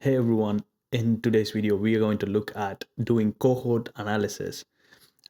Hey everyone, in today's video, we are going to look at doing cohort analysis.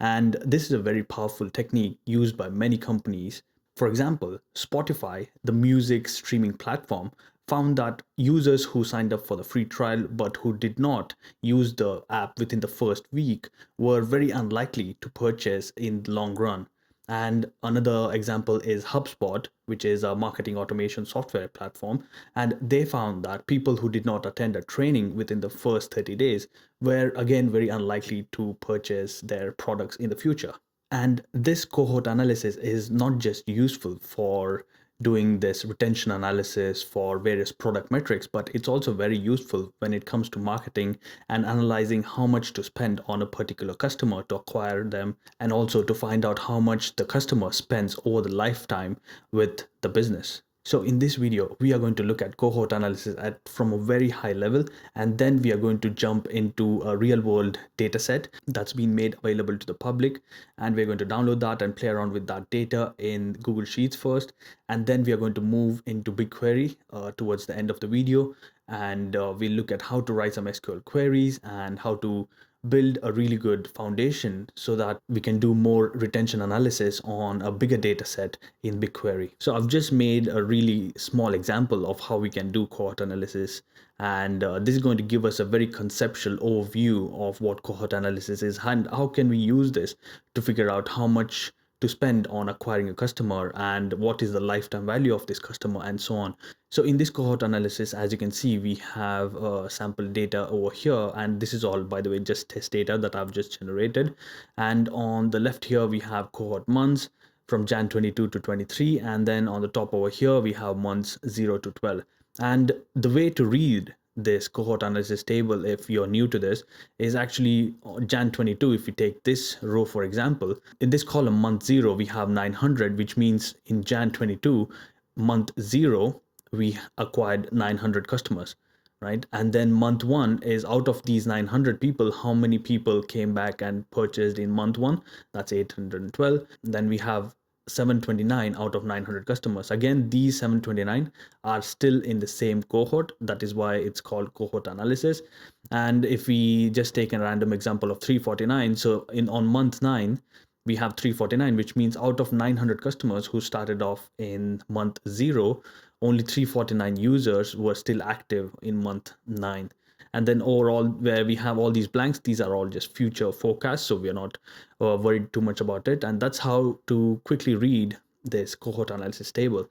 And this is a very powerful technique used by many companies. For example, Spotify, the music streaming platform, found that users who signed up for the free trial but who did not use the app within the first week were very unlikely to purchase in the long run. And another example is HubSpot, which is a marketing automation software platform. And they found that people who did not attend a training within the first 30 days were again very unlikely to purchase their products in the future. And this cohort analysis is not just useful for doing this retention analysis for various product metrics, but it's also very useful when it comes to marketing and analyzing how much to spend on a particular customer to acquire them, and also to find out how much the customer spends over the lifetime with the business. So in this video, we are going to look at cohort analysis from a very high level, and then we are going to jump into a real world data set that's been made available to the public. And we're going to download that and play around with that data in Google Sheets first. And then we are going to move into BigQuery towards the end of the video. And we'll look at how to write some SQL queries and how to build a really good foundation so that we can do more retention analysis on a bigger data set in BigQuery. So I've just made a really small example of how we can do cohort analysis. And this is going to give us a very conceptual overview of what cohort analysis is and how can we use this to figure out how much to spend on acquiring a customer and what is the lifetime value of this customer and so on. So in this cohort analysis, as you can see, we have sample data over here, and this is all, by the way, just test data that I've just generated. And on the left here, we have cohort months from Jan 22 to 23, and then on the top over here, we have months 0 to 12. And the way to read this cohort analysis table, if you're new to this, is actually Jan 22. If we take this row, for example, in this column month 0, we have 900, which means in Jan 22, month 0, we acquired 900 customers, right? And then month 1 is, out of these 900 people, how many people came back and purchased in month 1? That's 812. Then we have 729 out of 900 customers. Again, these 729 are still in the same cohort. That is why it's called cohort analysis. And if we just take a random example of 349, so on month 9, we have 349, which means out of 900 customers who started off in month 0, only 349 users were still active in month 9. And then overall, where we have all these blanks, these are all just future forecasts, so we are not worried too much about it. And that's how to quickly read this cohort analysis table.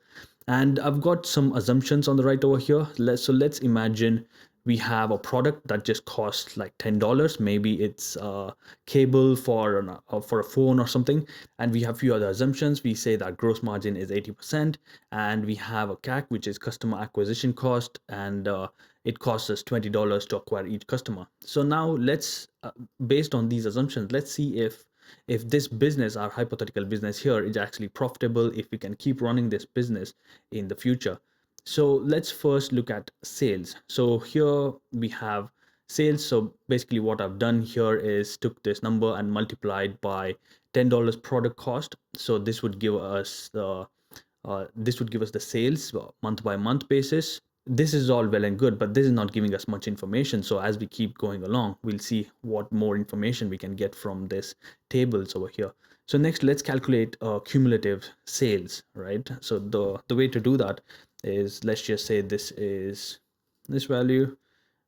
And I've got some assumptions on the right over here. Let's imagine we have a product that just costs like $10. Maybe it's a cable for a phone or something. And we have a few other assumptions. We say that gross margin is 80%, and we have a CAC, which is customer acquisition cost, and it costs us $20 to acquire each customer. So now let's, based on these assumptions, let's see if this business, our hypothetical business here, is actually profitable, if we can keep running this business in the future. So let's first look at sales. So here we have sales. So basically what I've done here is took this number and multiplied by $10 product cost. So this would give us the sales month by month basis. This is all well and good, but this is not giving us much information. So as we keep going along, we'll see what more information we can get from this tables over here. So next, let's calculate cumulative sales, right? So the way to do that is, let's just say this is this value,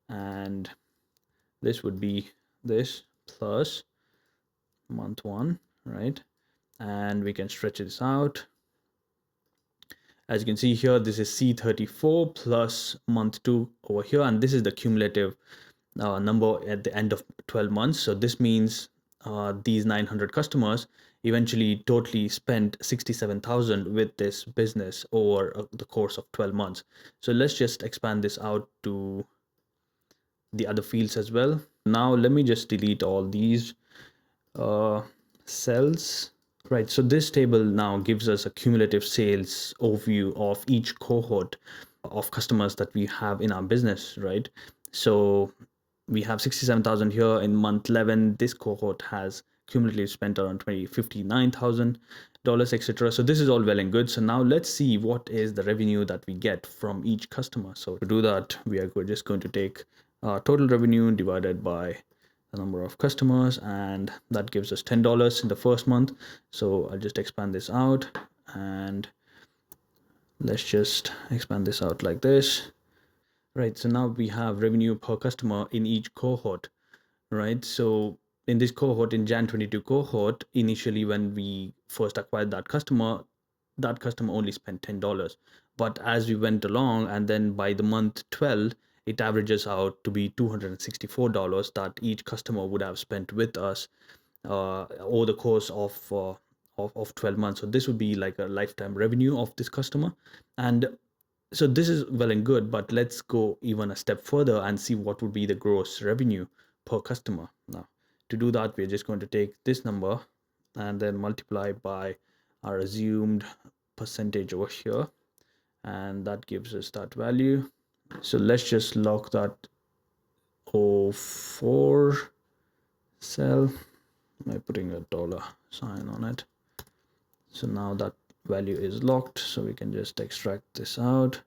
and this would be this plus month 1, right? And we can stretch this out. As you can see here, this is C34 plus month 2 over here, and this is the cumulative number at the end of 12 months. So this means these 900 customers eventually totally spent 67,000 with this business over the course of 12 months. So let's just expand this out to the other fields as well. Now let me just delete all these cells. Right, so this table now gives us a cumulative sales overview of each cohort of customers that we have in our business, right? So we have 67,000 here in month 11. This cohort has cumulatively spent around $59,000, etc. So this is all well and good. So now let's see what is the revenue that we get from each customer. So to do that, we are just going to take total revenue divided by the number of customers, and that gives us $10 in the first month. So I'll just expand this out, and let's just expand this out like this. Right, so now we have revenue per customer in each cohort, right? So in this cohort, in Jan 22 cohort, initially when we first acquired that customer only spent $10. But as we went along, and then by the month 12, it averages out to be $264 that each customer would have spent with us over the course of 12 months. So this would be like a lifetime revenue of this customer. And so this is well and good, but let's go even a step further and see what would be the gross revenue per customer. Now, to do that, we're just going to take this number and then multiply by our assumed percentage over here, and that gives us that value. So let's just lock that 04 cell by putting a dollar sign on it. So now that value is locked, so we can just extract this out.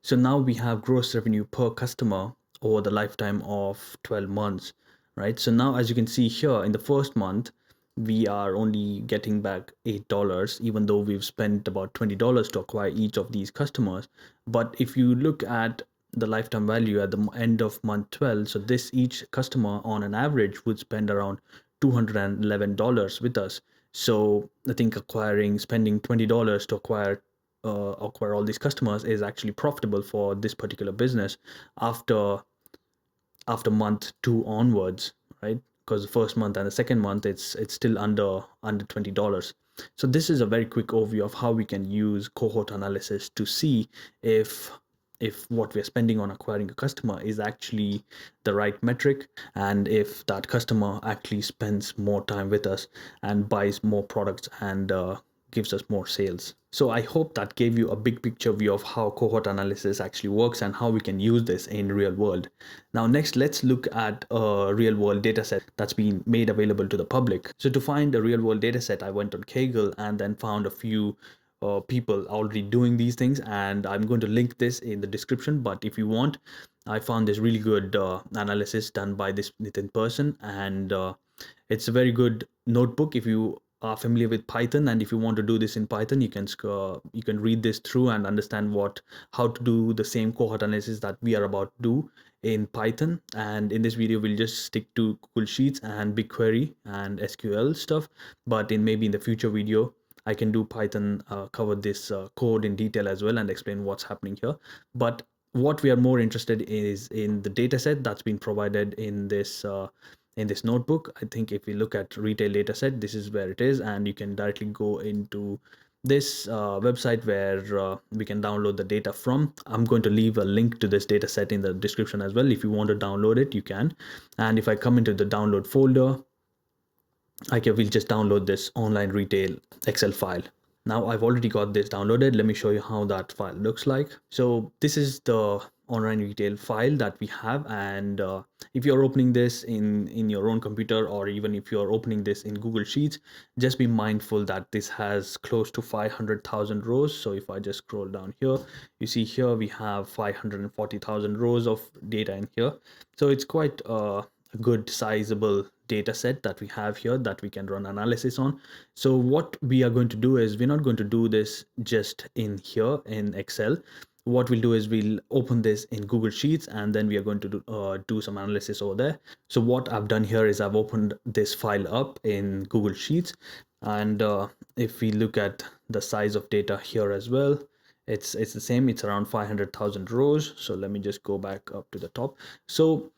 So now we have gross revenue per customer over the lifetime of 12 months, right? So now, as you can see here, in the first month, we are only getting back $8, even though we've spent about $20 to acquire each of these customers. But if you look at the lifetime value at the end of month 12, so this each customer on an average would spend around $211 with us. So I think spending $20 to acquire all these customers is actually profitable for this particular business after month 2 onwards, right? Because the first month and the second month, it's still under $20. So this is a very quick overview of how we can use cohort analysis to see if what we're spending on acquiring a customer is actually the right metric, and if that customer actually spends more time with us and buys more products and gives us more sales. So I hope that gave you a big picture view of how cohort analysis actually works and how we can use this in real world. Now next, let's look at a real world data set that's been made available to the public. So to find a real world data set, I went on Kaggle and then found a few people already doing these things, and I'm going to link this in the description. But if you want, I found this really good analysis done by this Nitin person, and it's a very good notebook if you are familiar with Python, and if you want to do this in Python, you can read this through and understand how to do the same cohort analysis that we are about to do in Python. And in this video, we'll just stick to Google Sheets and BigQuery and SQL stuff. But maybe in the future video, I can do Python, cover this code in detail as well and explain what's happening here. But what we are more interested in is in the data set that's been provided in this notebook. I think if we look at retail data set, this is where it is, and you can directly go into this website where we can download the data from. I'm going to leave a link to this data set in the description as well. If you want to download it, you can. And if I come into the download folder, we'll just download this online retail Excel file. Now I've already got this downloaded. Let me show you how that file looks like. So this is the online retail file that we have, and if you're opening this in your own computer, or even if you're opening this in Google Sheets, just be mindful that this has close to 500,000 rows. So if I just scroll down here, you see here we have 540,000 rows of data in here. So it's quite a good sizable data set that we have here that we can run analysis on. So what we are going to do is, we're not going to do this just in here in Excel. What we'll do is we'll open this in Google Sheets, and then we are going to do some analysis over there. So what I've done here is I've opened this file up in Google Sheets, and if we look at the size of data here as well, it's the same. It's around 500,000 rows. So let me just go back up to the top. So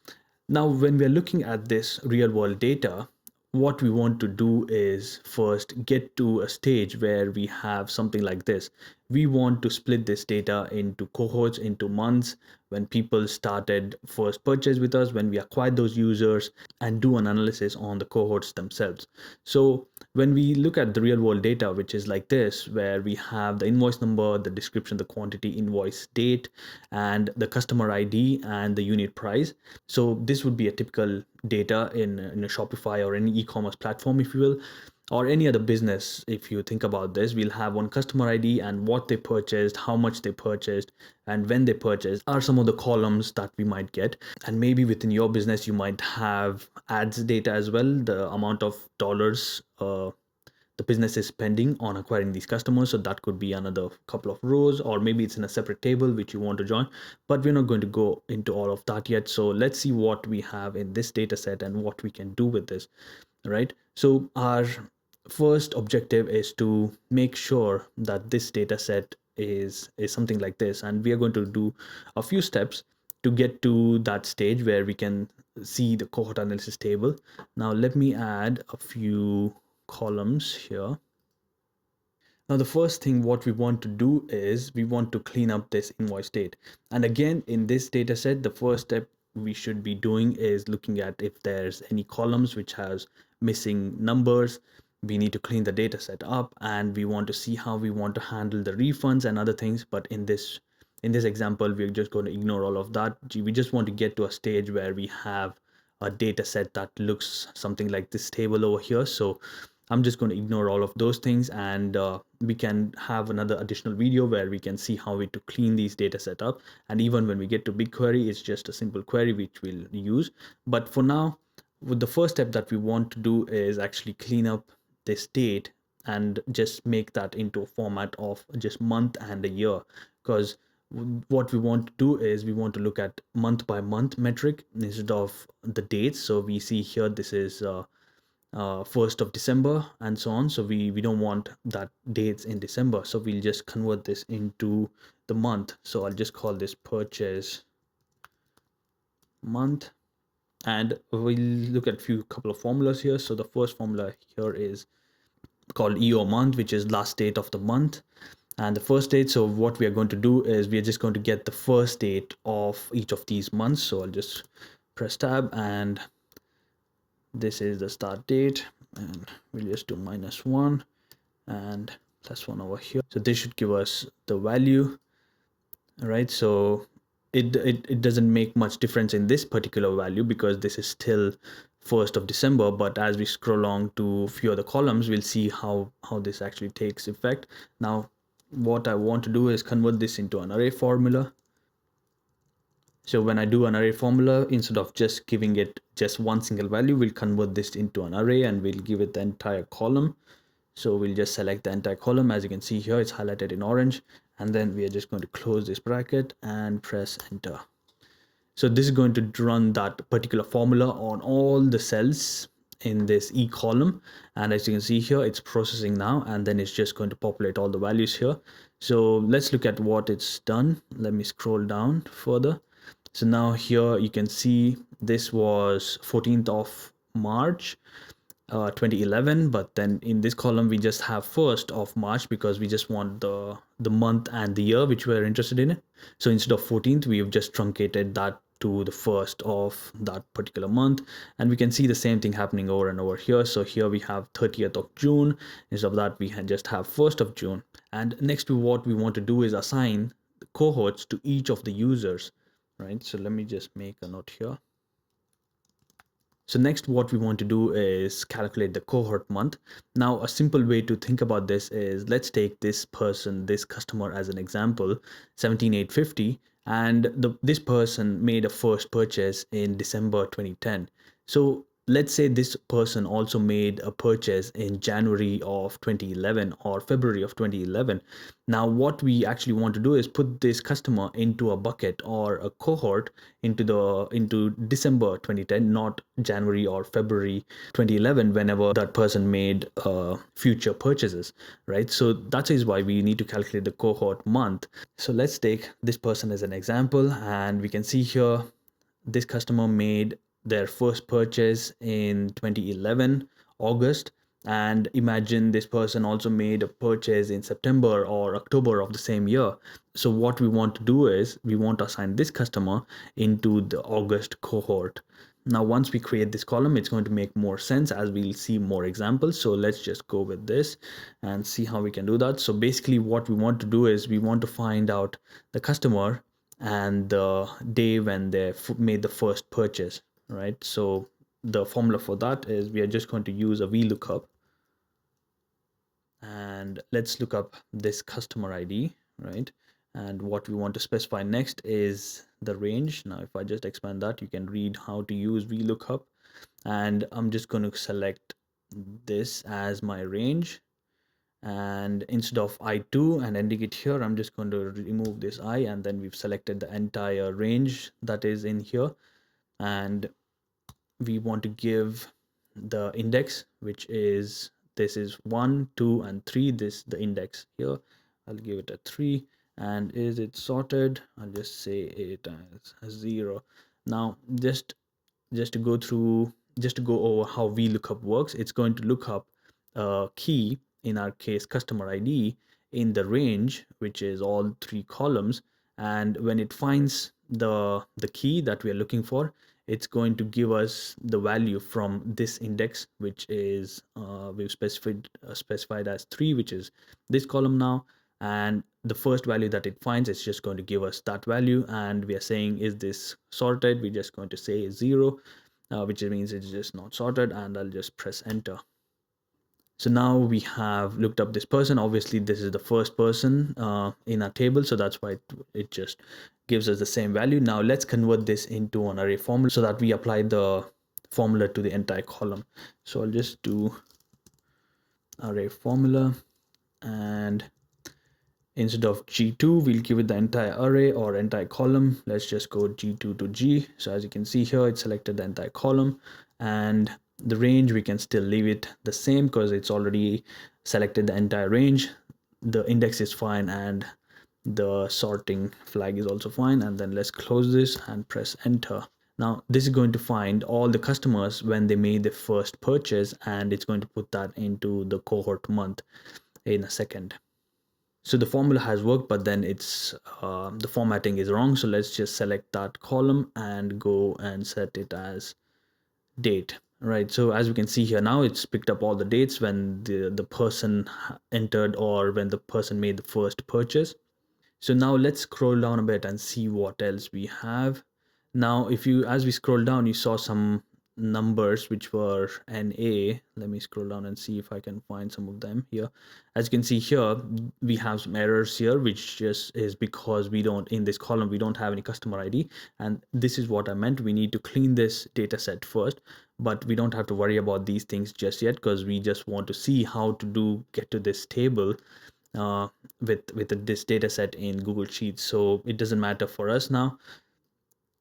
now, when we're looking at this real world data, what we want to do is first get to a stage where we have something like this. We want to split this data into cohorts, into months, when people started first purchase with us, when we acquired those users, and do an analysis on the cohorts themselves. So when we look at the real world data, which is like this, where we have the invoice number, the description, the quantity, invoice date, and the customer ID and the unit price. So this would be a typical data in a Shopify or any e-commerce platform, if you will. or any other business, if you think about this, we'll have one customer ID and what they purchased, how much they purchased, and when they purchased are some of the columns that we might get. And maybe within your business, you might have ads data as well, the amount of dollars the business is spending on acquiring these customers. So that could be another couple of rows, or maybe it's in a separate table which you want to join, but we're not going to go into all of that yet. So let's see what we have in this data set and what we can do with this, right? So our first objective is to make sure that this data set is something like this, and we are going to do a few steps to get to that stage where we can see the cohort analysis table. Now let me add a few columns here. Now, the first thing what we want to do is we want to clean up this invoice date. And again, in this data set, the first step we should be doing is looking at if there's any columns which has missing numbers. We need to clean the data set up, and we want to see how we want to handle the refunds and other things. But in this example, we're just going to ignore all of that. We just want to get to a stage where we have a data set that looks something like this table over here. So I'm just going to ignore all of those things, and we can have another additional video where we can see how we to clean these data set up. And even when we get to BigQuery, it's just a simple query which we'll use. But for now, with the first step that we want to do is actually clean up this date and just make that into a format of just month and a year, because what we want to do is we want to look at month by month metric instead of the dates. So we see here this is 1st of December and so on. So we don't want that dates in December. So we'll just convert this into the month. So I'll just call this purchase month, and we'll look at a couple of formulas here. So the first formula here is called EO month, which is last date of the month, and the first date. So what we are going to do is we are just going to get the first date of each of these months. So I'll just press tab, and this is the start date, and we'll just do -1 and +1 over here. So this should give us the value, right? So it doesn't make much difference in this particular value because this is still 1st of December, but as we scroll along to a few other columns, we'll see how this actually takes effect. Now what I want to do is convert this into an array formula. So when I do an array formula, instead of just giving it just one single value, we'll convert this into an array and we'll give it the entire column. So we'll just select the entire column. As you can see here, it's highlighted in orange. And then we are just going to close this bracket and press enter. So this is going to run that particular formula on all the cells in this E column. And as you can see here, it's processing now, and then it's just going to populate all the values here. So let's look at what it's done. Let me scroll down further. So now here you can see this was 14th of March 2011, but then in this column we just have 1st of March because we just want the month and the year which we're interested in. So instead of 14th, we've just truncated that to the 1st of that particular month, and we can see the same thing happening over and over here. So here we have 30th of June. Instead of that, we just have 1st of June. And next to what we want to do is assign the cohorts to each of the users, right? So let me just make a note here. So next, what we want to do is calculate the cohort month. Now, a simple way to think about this is, let's take this customer as an example, 17,850, and this person made a first purchase in December 2010. So let's say this person also made a purchase in January of 2011 or February of 2011. Now what we actually want to do is put this customer into a bucket or a cohort into December 2010, not January or February 2011, whenever that person made future purchases, right? So that is why we need to calculate the cohort month. So let's take this person as an example, and we can see here this customer made their first purchase in 2011 August, and imagine this person also made a purchase in September or October of the same year. So what we want to do is we want to assign this customer into the August cohort. Now once we create this column, it's going to make more sense as we'll see more examples. So let's just go with this and see how we can do that. So basically what we want to do is we want to find out the customer and the day when they made the first purchase, right? So the formula for that is we are just going to use a VLOOKUP. and let's look up this customer ID, right? And what we want to specify next is the range. Now if I just expand that, you can read how to use VLOOKUP, and I'm just going to select this as my range, and instead of I2 and ending it here, I'm just going to remove this I, and then we've selected the entire range that is in here, and we want to give the index, which is, this is 1, 2 and 3, this the index here. I'll give it a 3. And is it sorted? I'll just say it as a 0. Now just to go through, just to go over how VLOOKUP works, it's going to look up a key, in our case customer ID, in the range, which is all 3 columns, and when it finds the key that we are looking for, it's going to give us the value from this index, which is we've specified as 3, which is this column now. And the first value that it finds, it's just going to give us that value, and we are saying, is this sorted? We're just going to say 0, which means it's just not sorted, and I'll just press enter. So now we have looked up this person. Obviously this is the first person in our table, so that's why it just gives us the same value. Now let's convert this into an array formula so that we apply the formula to the entire column. So I'll just do array formula, and instead of G2, we'll give it the entire array or entire column. Let's just go G2 to G. So as you can see here, it selected the entire column, and the range, we can still leave it the same because it's already selected the entire range. The index is fine, and the sorting flag is also fine. And then let's close this and press enter. Now this is going to find all the customers when they made the first purchase, and it's going to put that into the cohort month in a second. So the formula has worked, but then it's the formatting is wrong. So let's just select that column and go and set it as date. Right, so as we can see here now, it's picked up all the dates when the person entered or when the person made the first purchase. So now let's scroll down a bit and see what else we have. Now if you, as we scroll down, you saw some numbers which were NA. Let me scroll down and see if I can find some of them here. As you can see here, we have some errors here, which just is because we don't, in this column we don't have any customer ID, and this is what I meant. We need to clean this data set first, but we don't have to worry about these things just yet, because we just want to see how to get to this table with this data set in Google Sheets. So it doesn't matter for us now.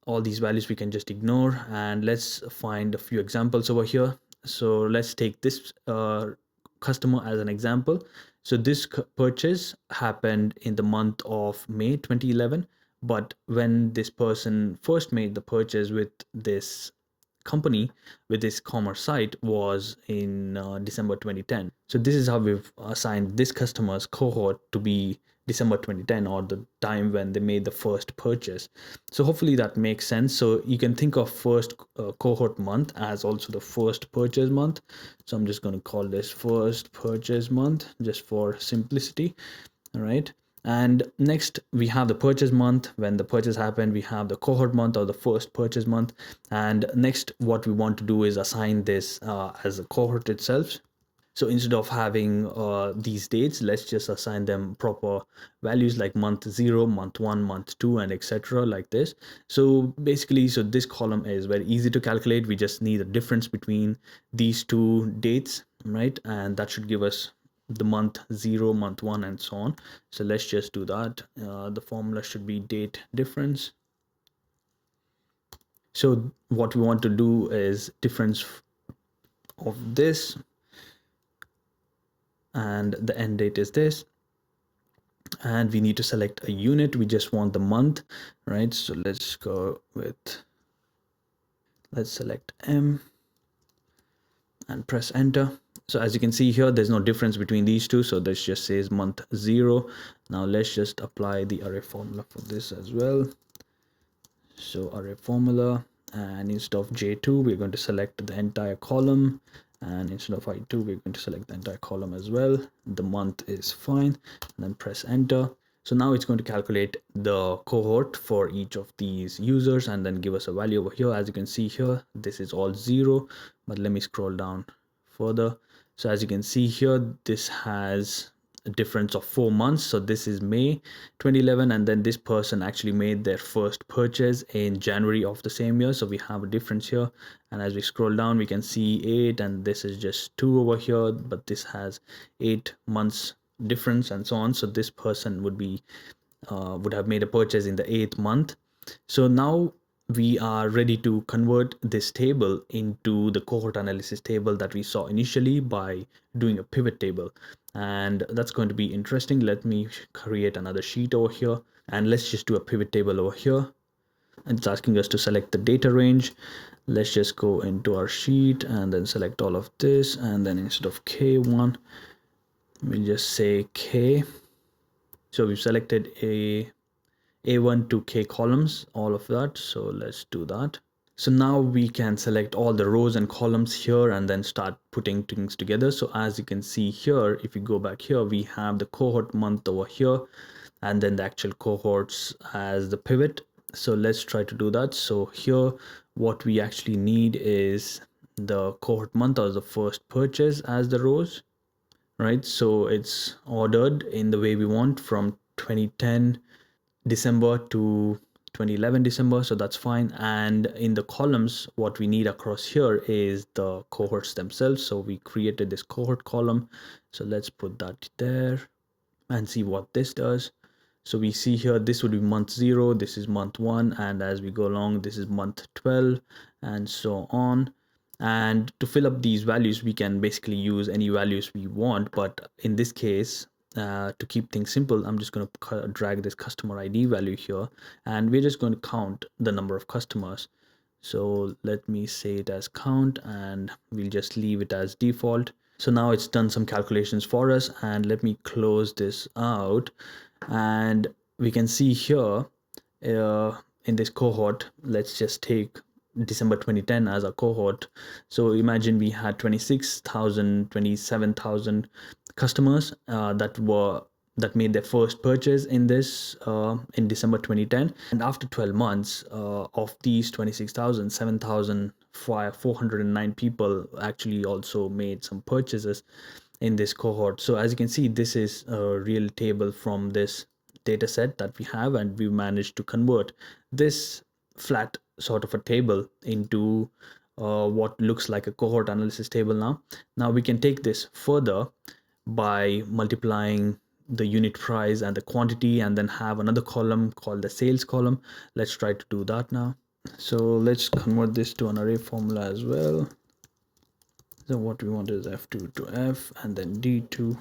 All these values we can just ignore, and let's find a few examples over here. So let's take this customer as an example. So this purchase happened in the month of May 2011, but when this person first made the purchase with this company, with this commerce site, was in December 2010. So this is how we've assigned this customer's cohort to be December 2010, or the time when they made the first purchase. So hopefully that makes sense. So you can think of first cohort month as also the first purchase month. So I'm just going to call this first purchase month just for simplicity. All right. And next we have the purchase month. When the purchase happened, we have the cohort month, or the first purchase month. And next what we want to do is assign this as a cohort itself. So instead of having these dates, let's just assign them proper values like month 0, month 1, month 2, and etc. like this. So basically, so this column is very easy to calculate. We just need a difference between these two dates, right? And that should give us the month 0, month 1, and so on. So let's just do that. The formula should be date difference. So what we want to do is difference of this, and the end date is this, and we need to select a unit. We just want the month, right? So let's go with, let's select M and press enter. So as you can see here, there's no difference between these two, so this just says month 0. Now let's just apply the array formula for this as well. So array formula, and instead of J2, we're going to select the entire column, and instead of I2, we're going to select the entire column as well. The month is fine, and then press enter. So now it's going to calculate the cohort for each of these users and then give us a value over here. As you can see here, this is all 0, but let me scroll down further. So as you can see here, this has a difference of 4 months. So this is May 2011, and then this person actually made their first purchase in January of the same year. So we have a difference here. And as we scroll down, we can see 8, and this is just 2 over here, but this has 8 months difference and so on. So this person would have made a purchase in the 8th month. So now we are ready to convert this table into the cohort analysis table that we saw initially by doing a pivot table. And that's going to be interesting. Let me create another sheet over here, and let's just do a pivot table over here. And it's asking us to select the data range. Let's just go into our sheet and then select all of this, and then instead of K1 we'll just say K. So we've selected A1 to K columns, all of that. So let's do that. So now we can select all the rows and columns here and then start putting things together. So as you can see here, if you go back here, we have the cohort month over here and then the actual cohorts as the pivot. So let's try to do that. So here, what we actually need is the cohort month or the first purchase as the rows, right? So it's ordered in the way we want from 2010 December to 2011 December, so that's fine. And in the columns, what we need across here is the cohorts themselves. So we created this cohort column, so let's put that there and see what this does. So we see here, this would be month 0, this is month 1, and as we go along, this is month 12, and so on. And to fill up these values, we can basically use any values we want, but in this case, to keep things simple, I'm just going to drag this customer ID value here, and we're just going to count the number of customers. So let me say it as count, and we'll just leave it as default. So now it's done some calculations for us, and let me close this out, and we can see here in this cohort, let's just take December 2010 as a cohort. So imagine we had 26,000, 27,000 customers that made their first purchase in this in December 2010, and after 12 months of these 26,000, 7,409 people actually also made some purchases in this cohort. So as you can see, this is a real table from this data set that we have, and we managed to convert this flat sort of a table into what looks like a cohort analysis table. Now we can take this further by multiplying the unit price and the quantity, and then have another column called the sales column. Let's try to do that now. So let's convert this to an array formula as well. So what we want is F2 to F and then D2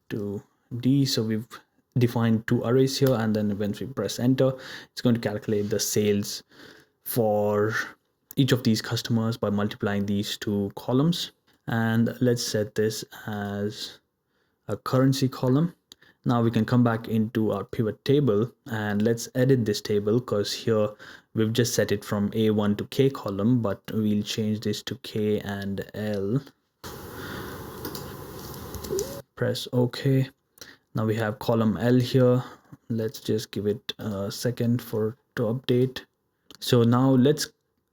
to D. So we've defined two arrays here, and then once we press enter, it's going to calculate the sales for each of these customers by multiplying these two columns. And let's set this as a currency column. Now we can come back into our pivot table, and let's edit this table, because here we've just set it from A1 to K column, but we'll change this to K and L. Press OK. Now we have column L here. Let's just give it a second for to update. So now let's,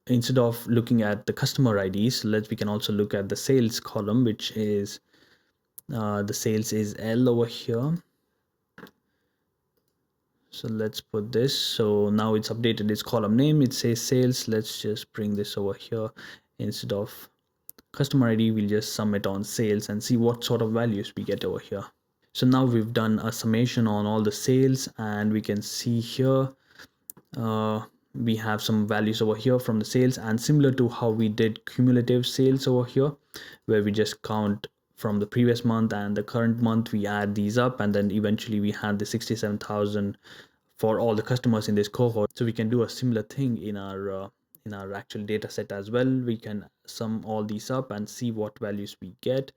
instead of looking at the customer IDs, we can also look at the sales column, which is the sales is L over here. So let's put this. So now it's updated its column name. It says sales. Let's just bring this over here. Instead of customer ID, we'll just sum it on sales and see what sort of values we get over here. So now we've done a summation on all the sales, and we can see here we have some values over here from the sales, and similar to how we did cumulative sales over here, where we just count from the previous month and the current month, we add these up, and then eventually we had the 67,000 for all the customers in this cohort. So we can do a similar thing in our actual data set as well. We can sum all these up and see what values we get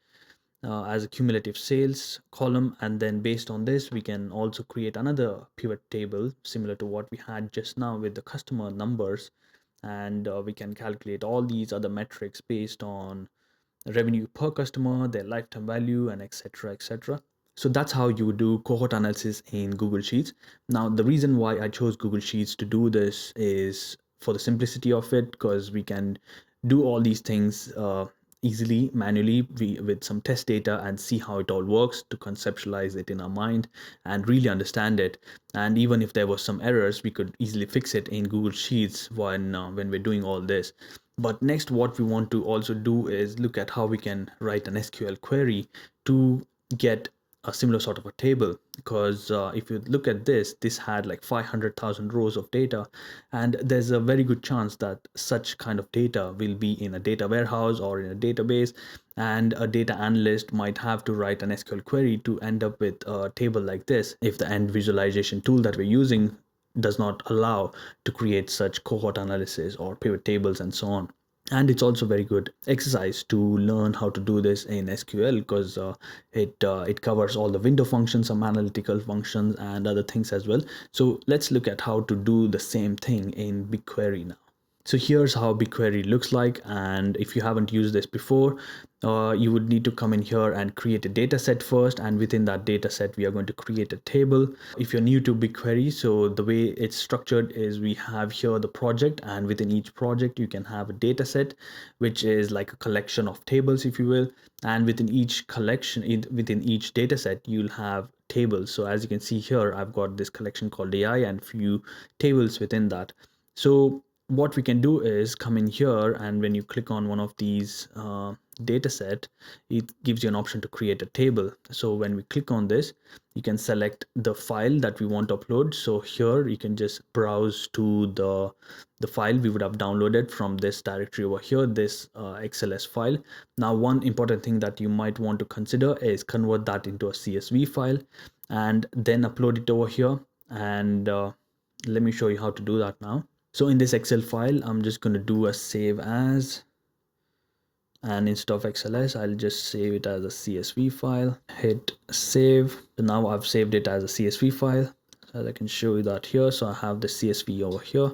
as a cumulative sales column, and then based on this we can also create another pivot table similar to what we had just now with the customer numbers, and we can calculate all these other metrics based on revenue per customer, their lifetime value, and etc, etc. So that's how you do cohort analysis in Google Sheets. Now the reason why I chose Google Sheets to do this is for the simplicity of it, because we can do all these things easily manually with some test data and see how it all works, to conceptualize it in our mind and really understand it. And even if there was some errors, we could easily fix it in Google Sheets when we're doing all this. But next, what we want to also do is look at how we can write an SQL query to get a similar sort of a table, because if you look at this had like 500,000 rows of data, and there's a very good chance that such kind of data will be in a data warehouse or in a database, and a data analyst might have to write an SQL query to end up with a table like this if the end visualization tool that we're using does not allow to create such cohort analysis or pivot tables and so on. And it's also very good exercise to learn how to do this in SQL, because it covers all the window functions, some analytical functions, and other things as well. So let's look at how to do the same thing in BigQuery now. So here's how BigQuery looks like, and if you haven't used this before, you would need to come in here and create a data set first, and within that data set we are going to create a table. If you're new to BigQuery, so the way it's structured is we have here the project, and within each project you can have a data set, which is like a collection of tables, if you will, and within each collection, within each data set, you'll have tables. So as you can see here, I've got this collection called AI and few tables within that. So what we can do is come in here, and when you click on one of these data set, it gives you an option to create a table. So when we click on this, you can select the file that we want to upload. So here you can just browse to the file we would have downloaded from this directory over here, this XLS file. Now, one important thing that you might want to consider is convert that into a CSV file and then upload it over here. And let me show you how to do that now. So in this Excel file, I'm just going to do a save as, and instead of XLS, I'll just save it as a CSV file. Hit save. So now I've saved it as a CSV file. So I can show you that here. So I have the CSV over here.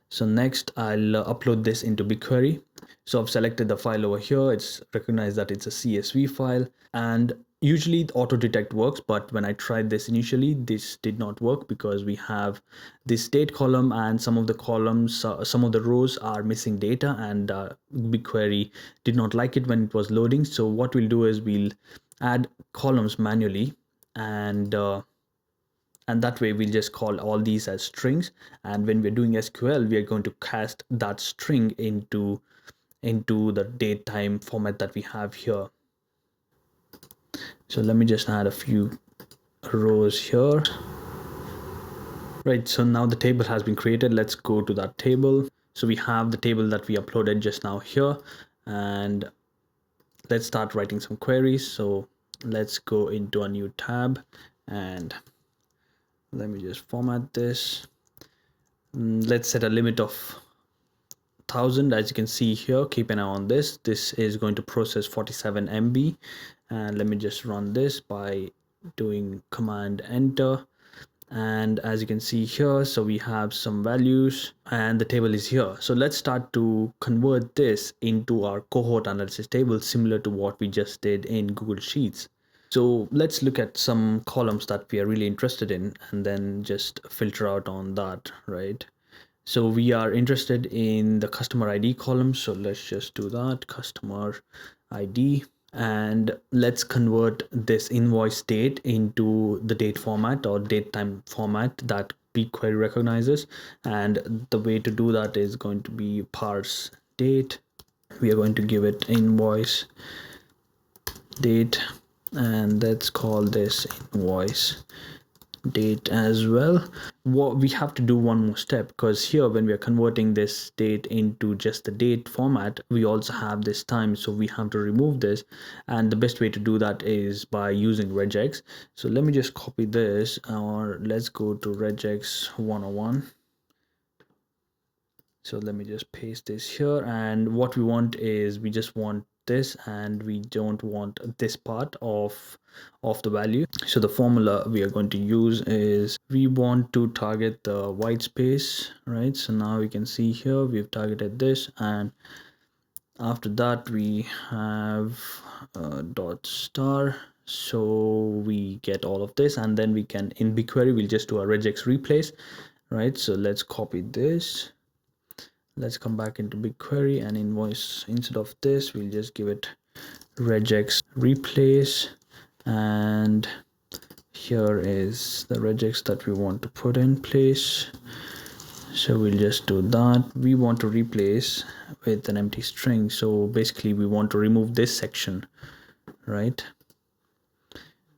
So next I'll upload this into BigQuery. So I've selected the file over here. It's recognized that it's a CSV file, and usually auto detect works, but when I tried this initially, this did not work because we have this date column, and some of the columns, some of the rows are missing data, and BigQuery did not like it when it was loading. So what we'll do is we'll add columns manually, and that way we'll just call all these as strings, and when we're doing SQL, we are going to cast that string into the date time format that we have here. So let me just add a few rows here. Right, so now the table has been created. Let's go to that table. So we have the table that we uploaded just now here, and let's start writing some queries. So let's go into a new tab, and let me just format this. Let's set a limit of 1000. As you can see here, keep an eye on this. This is going to process 47 MB, and let me just run this by doing command enter. And as you can see here, so we have some values and the table is here. So let's start to convert this into our cohort analysis table, similar to what we just did in Google Sheets. So let's look at some columns that we are really interested in and then just filter out on that, right? So we are interested in the customer ID column. So let's just do that, customer ID. And let's convert this invoice date into the date format or date time format that BigQuery recognizes. And the way to do that is going to be parse date. We are going to give it invoice date, and let's call this invoice date as well. What we have to do one more step, because here when we are converting this date into just the date format, we also have this time, so we have to remove this, and the best way to do that is by using regex. So let me just copy this, or let's go to regex 101. So let me just paste this here, and what we want is we just want this, and we don't want this part of the value. So the formula we are going to use is we want to target the white space, right? So now we can see here we've targeted this, and after that we have dot star, so we get all of this, and then we can, in BigQuery, we'll just do a regex replace, right? So let's copy this, Let's come back into BigQuery and invoice. Instead of this, we'll just give it regex replace, and here is the regex that we want to put in place. So we'll just do that. We want to replace with an empty string, so basically we want to remove this section, right?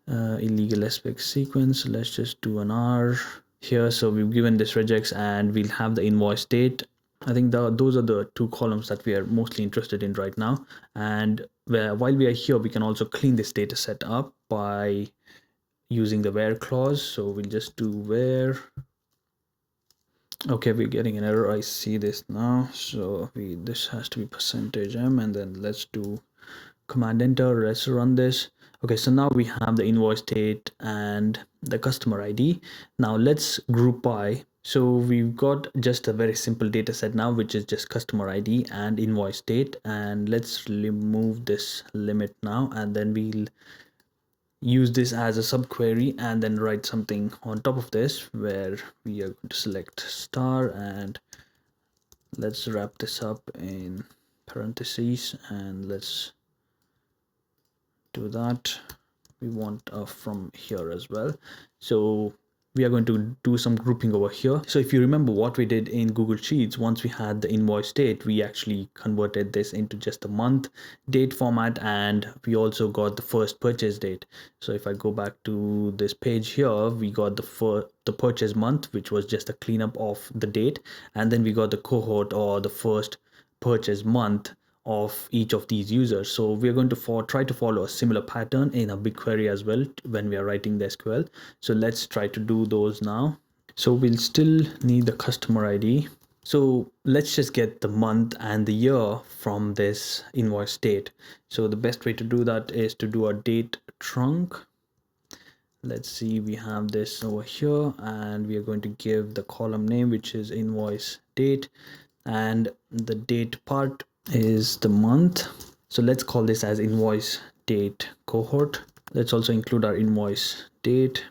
Illegal aspect sequence, let's just do an R here. So we've given this regex and we'll have the invoice date. I think those are the two columns that we are mostly interested in right now. And while we are here, we can also clean this data set up by using the where clause. So we'll just do where. Okay, we're getting an error. I see this now. So this has to be %m, and then let's do command enter. Let's run this. Okay, so now we have the invoice date and the customer ID. Now let's group by. So we've got just a very simple data set now, which is just customer ID and invoice date. And let's remove this limit now, and then we'll use this as a subquery and then write something on top of this where we are going to select star, and let's wrap this up in parentheses, and let's do that. We want from here as well. So we are going to do some grouping over here. So if you remember what we did in Google Sheets, once we had the invoice date, we actually converted this into just a month date format, and we also got the first purchase date. So if I go back to this page here, we got the purchase month, which was just a cleanup of the date, and then we got the cohort, or the first purchase month of each of these users. So we're going to try to follow a similar pattern in a BigQuery as well when we are writing the SQL. So let's try to do those now. So we'll still need the customer ID. So let's just get the month and the year from this invoice date. So the best way to do that is to do a date trunk. Let's see, we have this over here, and we are going to give the column name, which is invoice date, and the date part is the month. So let's call this as invoice date cohort. Let's also include our invoice date.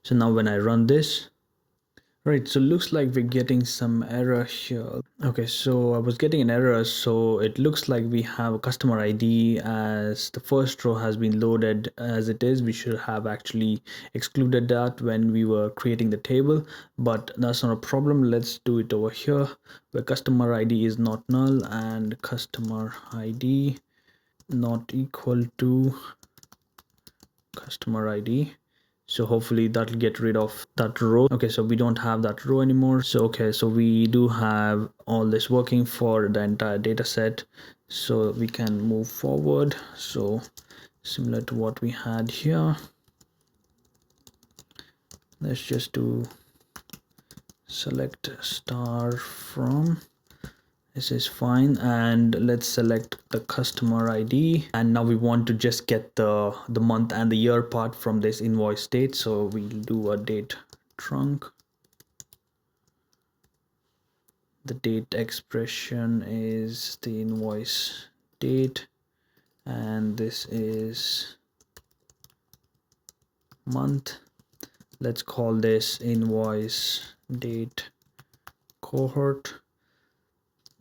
So now when I run this, right, so looks like we're getting some error here. Okay, so I was getting an error. So it looks like we have a customer ID as the first row has been loaded as it is. We should have actually excluded that when we were creating the table, but that's not a problem. Let's do it over here where customer ID is not null and customer ID not equal to customer ID. So hopefully that'll get rid of that row. Okay, so we don't have that row anymore. So okay, so we do have all this working for the entire data set, so we can move forward. So similar to what we had here, let's just do select star from. This is fine, and let's select the customer ID, and now we want to just get the month and the year part from this invoice date. So we'll do a date trunk. The date expression is the invoice date, and this is month. Let's call this invoice date cohort.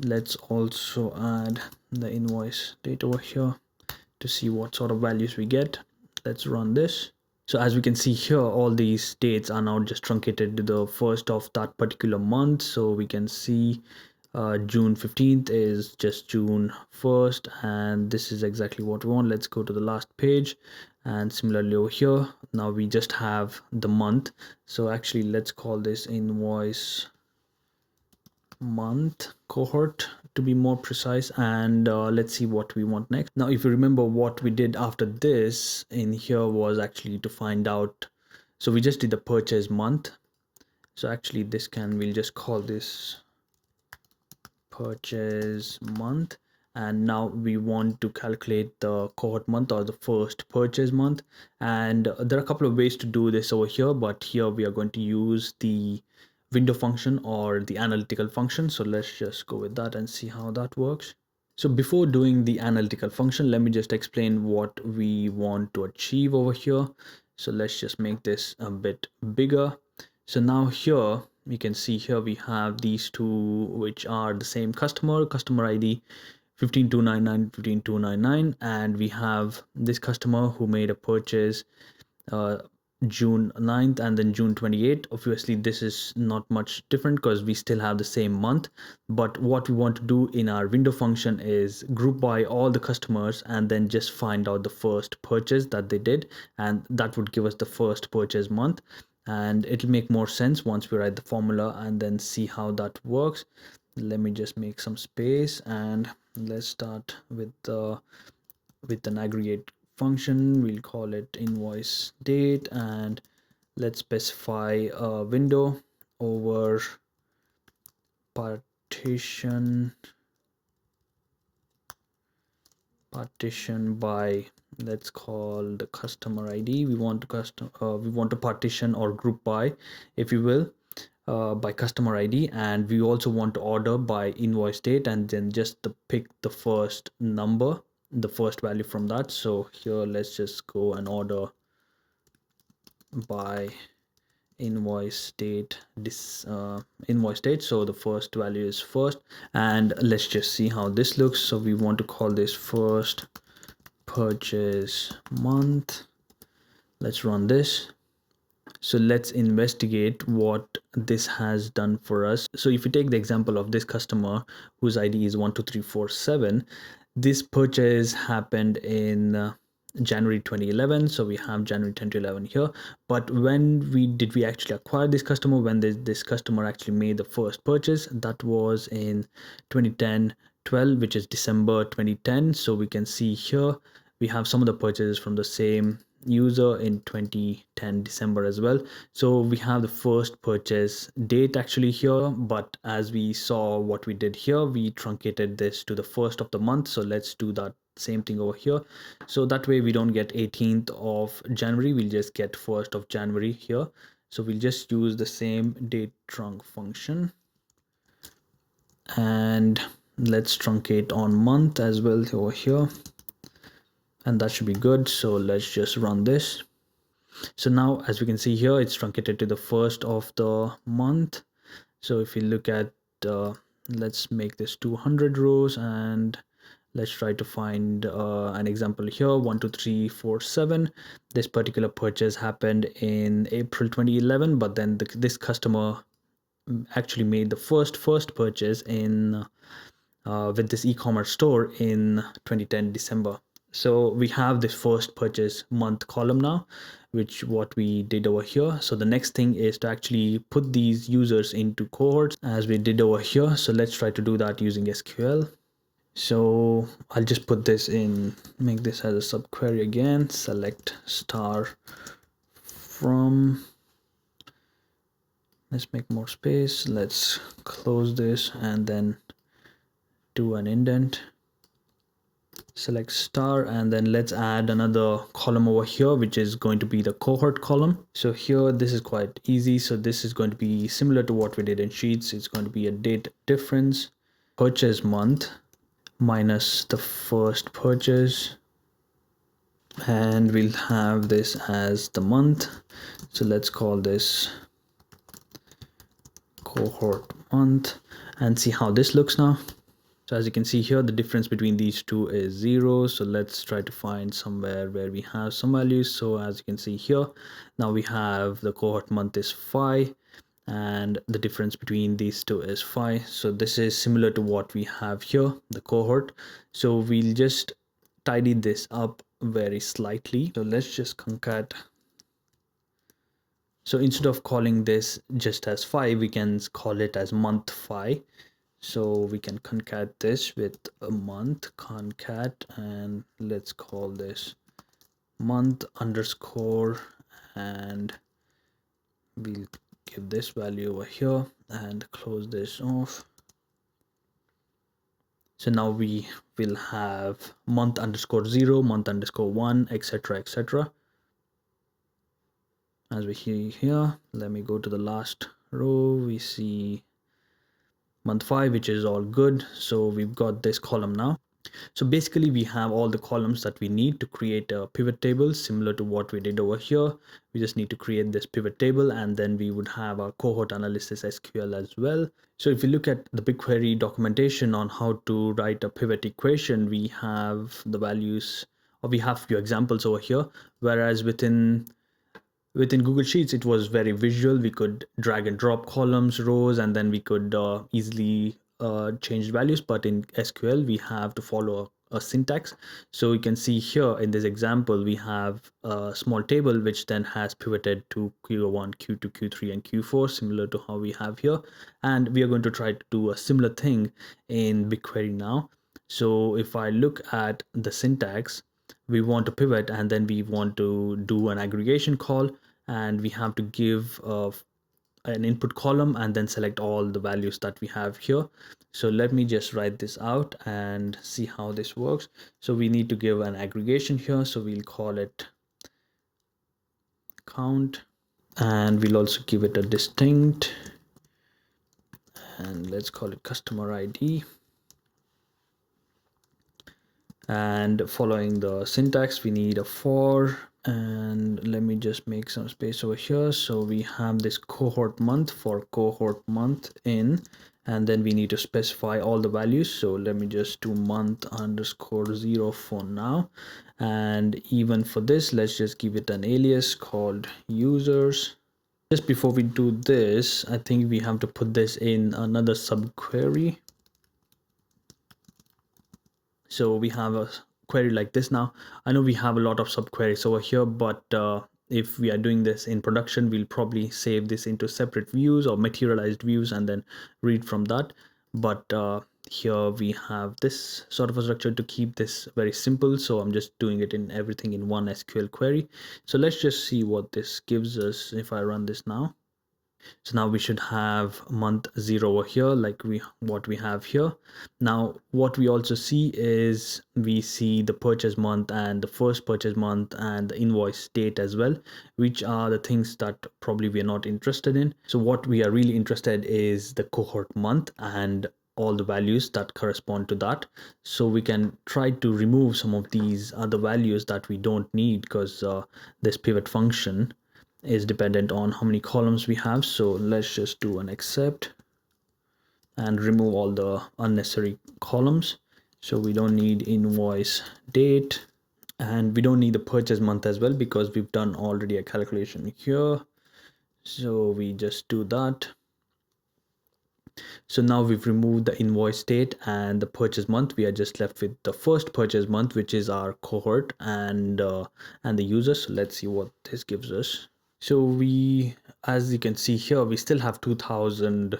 Let's also add the invoice date over here to see what sort of values we get. Let's run this. So as we can see here, all these dates are now just truncated to the first of that particular month. So we can see June 15th is just June 1st, and this is exactly what we want. Let's go to the last page, and similarly over here, now we just have the month. So actually let's call this invoice month cohort to be more precise, and let's see what we want next. Now if you remember, what we did after this in here was actually to find out, so we just did the purchase month. So actually we'll just call this purchase month, and now we want to calculate the cohort month, or the first purchase month. And there are a couple of ways to do this over here, but here we are going to use the window function or the analytical function. So let's just go with that and see how that works. So before doing the analytical function, let me just explain what we want to achieve over here. So let's just make this a bit bigger. So now here you can see here we have these two, which are the same customer ID 15299 15299, and we have this customer who made a purchase uh, June 9th and then June 28th. Obviously this is not much different because we still have the same month, but what we want to do in our window function is group by all the customers and then just find out the first purchase that they did, and that would give us the first purchase month, and it'll make more sense once we write the formula and then see how that works. Let me just make some space and let's start with an aggregate function. We'll call it invoice date, and let's specify a window over partition by, let's call the customer ID. We want to partition or group by, if you will, by customer ID, and we also want to order by invoice date, and then just pick the first number, the first value from that. So here let's just go and order by invoice date, invoice date, so the first value is first, and let's just see how this looks. So we want to call this first purchase month. Let's run this. So let's investigate what this has done for us. So if you take the example of this customer whose ID is 12347, this purchase happened in January 2011. So we have January 10 to 11 here. But when did we actually acquire this customer? When this customer actually made the first purchase, that was in 2010-12, which is December 2010. So we can see here we have some of the purchases from the same user in 2010 December as well. So we have the first purchase date actually here, but as we saw what we did here, we truncated this to the first of the month. So let's do that same thing over here. So that way we don't get 18th of January, we'll just get 1st of January here. So we'll just use the same date trunc function, and let's truncate on month as well over here, and that should be good. So let's just run this. So now as we can see here, it's truncated to the first of the month. So if you look at let's make this 200 rows, and let's try to find an example here. 12347, this particular purchase happened in April 2011, but then this customer actually made the first purchase in with this e-commerce store in 2010 December. So we have this first purchase month column now, which what we did over here. So the next thing is to actually put these users into cohorts as we did over here. So let's try to do that using SQL. So I'll just put this in, make this as a subquery again, select star from, let's make more space, let's close this and then do an indent, select star, and then let's add another column over here, which is going to be the cohort column. So here this is quite easy. So this is going to be similar to what we did in Sheets. It's going to be a date difference, purchase month minus the first purchase, and we'll have this as the month. So let's call this cohort month and see how this looks now. So as you can see here, the difference between these two is 0. So let's try to find somewhere where we have some values. So as you can see here, now we have the cohort month is 5, and the difference between these two is 5. So this is similar to what we have here, the cohort. So we'll just tidy this up very slightly. So let's just concat. So instead of calling this just as 5, we can call it as month 5. So we can concat this with a month concat, and let's call this month underscore, and we'll give this value over here and close this off. So now we will have month underscore 0, month underscore 1, etc, etc. As we see here, let me go to the last row, we see month 5, which is all good. So we've got this column now. So basically we have all the columns that we need to create a pivot table similar to what we did over here. We just need to create this pivot table, and then we would have our cohort analysis SQL as well. So if you look at the BigQuery documentation on how to write a pivot equation, we have the values, or we have few examples over here, whereas within Google Sheets, it was very visual. We could drag and drop columns, rows, and then we could easily change values. But in SQL, we have to follow a syntax. So you can see here in this example, we have a small table which then has pivoted to Q1, Q2, Q3, and Q4, similar to how we have here. And we are going to try to do a similar thing in BigQuery now. So if I look at the syntax, we want to pivot, and then we want to do an aggregation call, and we have to give an input column and then select all the values that we have here. So let me just write this out and see how this works. So we need to give an aggregation here, so we'll call it count, and we'll also give it a distinct, and let's call it customer ID. And following the syntax, we need a for, and let me just make some space over here. So we have this cohort month for cohort month in, and then we need to specify all the values. So let me just do month underscore 0 for now. And even for this, let's just give it an alias called users. Just before we do this, I think we have to put this in another subquery. So we have a query like this now. I know we have a lot of subqueries over here, but if we are doing this in production, we'll probably save this into separate views or materialized views and then read from that. But here we have this sort of a structure to keep this very simple. So I'm just doing it in everything in one SQL query. So let's just see what this gives us if I run this now. So now we should have month 0 over here, like what we have here. Now what we also see is we see the purchase month and the first purchase month and the invoice date as well, which are the things that probably we are not interested in. So what we are really interested is the cohort month and all the values that correspond to that. So we can try to remove some of these other values that we don't need, because this pivot function is dependent on how many columns we have. So let's just do an except and remove all the unnecessary columns. So we don't need invoice date, and we don't need the purchase month as well, because we've done already a calculation here. So we just do that. So now we've removed the invoice date and the purchase month. We are just left with the first purchase month, which is our cohort and the user. So let's see what this gives us. So we, as you can see here, we still have 2000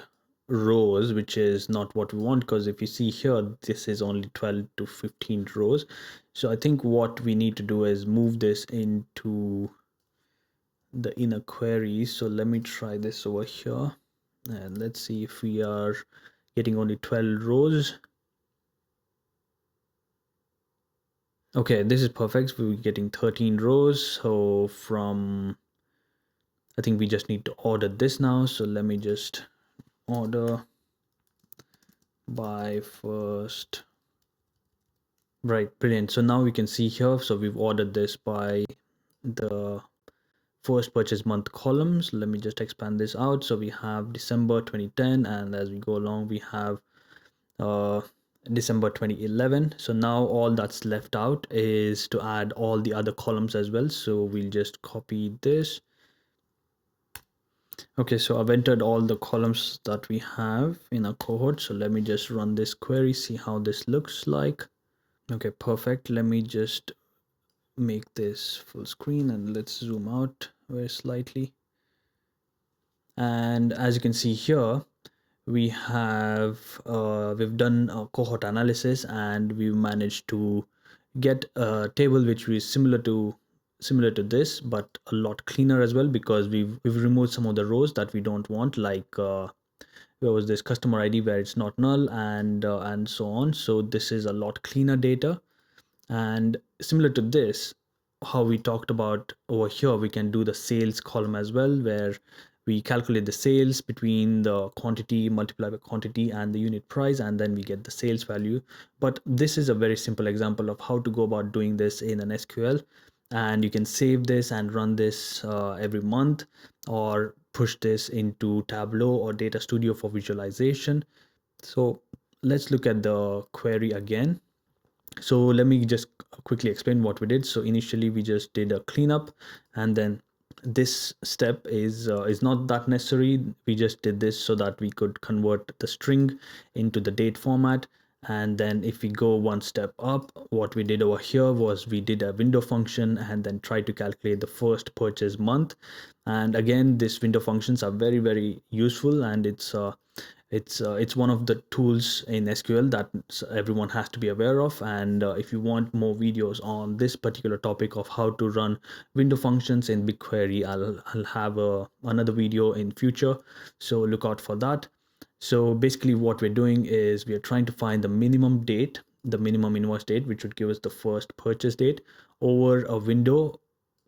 rows, which is not what we want, because if you see here, this is only 12 to 15 rows. So I think what we need to do is move this into the inner queries. So let me try this over here, and let's see if we are getting only 12 rows. Okay, this is perfect. We're getting 13 rows. So from, I think we just need to order this now. So let me just order by first. Right, brilliant. So now we can see here, so we've ordered this by the first purchase month columns. Let me just expand this out. So we have December 2010, and as we go along, we have December 2011. So now all that's left out is to add all the other columns as well. So we'll just copy this. Okay, so I've entered all the columns that we have in our cohort. So let me just run this query, see how this looks like. Okay, perfect. Let me just make this full screen and let's zoom out very slightly. And as you can see here, we have we've done a cohort analysis, and we've managed to get a table which is similar to this, but a lot cleaner as well, because we've removed some of the rows that we don't want, like there was this customer ID where it's not null, and so on. So this is a lot cleaner data. And similar to this, how we talked about over here, we can do the sales column as well, where we calculate the sales between the quantity multiplied by quantity and the unit price, and then we get the sales value. But this is a very simple example of how to go about doing this in an SQL, and you can save this and run this every month, or push this into Tableau or Data Studio for visualization. So let's look at the query again. So let me just quickly explain what we did. So initially we just did a cleanup, and then this step is not that necessary. We just did this so that we could convert the string into the date format. And then if we go one step up, what we did over here was we did a window function and then tried to calculate the first purchase month. And again, these window functions are very, very useful, and it's one of the tools in SQL that everyone has to be aware of. And if you want more videos on this particular topic of how to run window functions in BigQuery, I'll have another video in future, so look out for that. So basically what we're doing is we are trying to find the minimum date, the minimum invoice date, which would give us the first purchase date over a window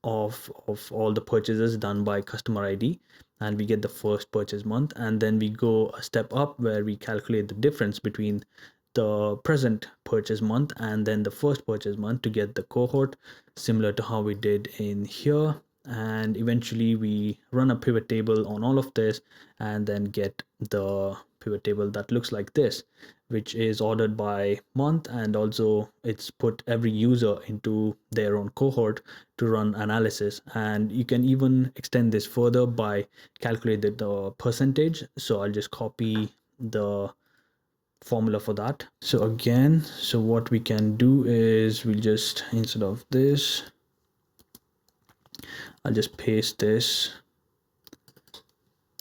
of all the purchases done by customer ID, and we get the first purchase month. And then we go a step up where we calculate the difference between the present purchase month and then the first purchase month to get the cohort, similar to how we did in here. And eventually we run a pivot table on all of this and then get the pivot table that looks like this, which is ordered by month, and also it's put every user into their own cohort to run analysis. And you can even extend this further by calculating the percentage. So I'll just copy the formula for that. So again, so what we can do is we'll just, instead of this, I'll just paste this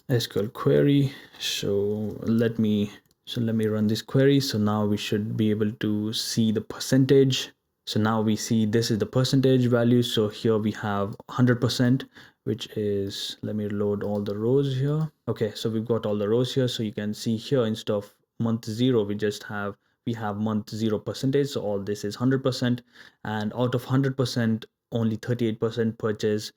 SQL query. So let me run this query. So now we should be able to see the percentage. So now we see this is the percentage value. So here we have 100%, which is, let me load all the rows here. Okay, so we've got all the rows here. So you can see here, instead of month 0, we have month 0 percentage. So all this is 100%, and out of 100%, only 38% purchase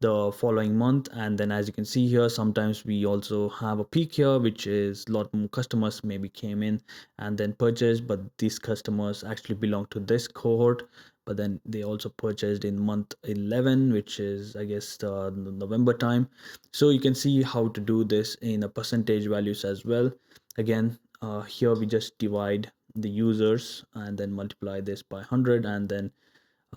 the following month. And then as you can see here, sometimes we also have a peak here, which is a lot more customers maybe came in and then purchased, but these customers actually belong to this cohort, but then they also purchased in month 11, which is, I guess, the November time. So you can see how to do this in a percentage values as well. Again, here we just divide the users and then multiply this by 100, and then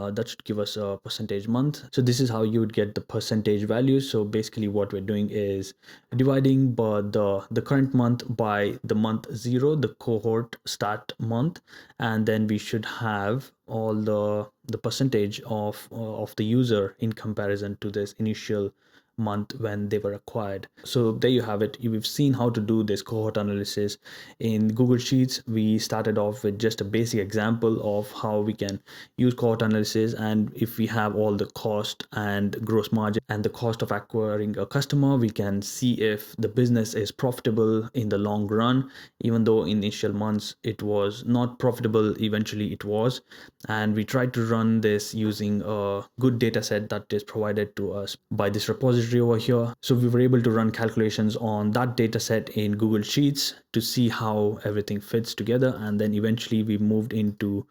that should give us a percentage month. So this is how you would get the percentage value. So basically what we're doing is dividing the current month by the month 0, the cohort start month, and then we should have all the percentage of the user in comparison to this initial month when they were acquired. So there you have it. We've seen how to do this cohort analysis in Google Sheets. We started off with just a basic example of how we can use cohort analysis, and if we have all the cost and gross margin and the cost of acquiring a customer, we can see if the business is profitable in the long run. Even though in initial months it was not profitable, eventually it was. And we tried to run this using a good data set that is provided to us by this repository over here. So we were able to run calculations on that data set in Google Sheets to see how everything fits together. And then eventually we moved into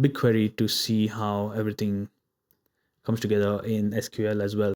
BigQuery to see how everything comes together in SQL as well.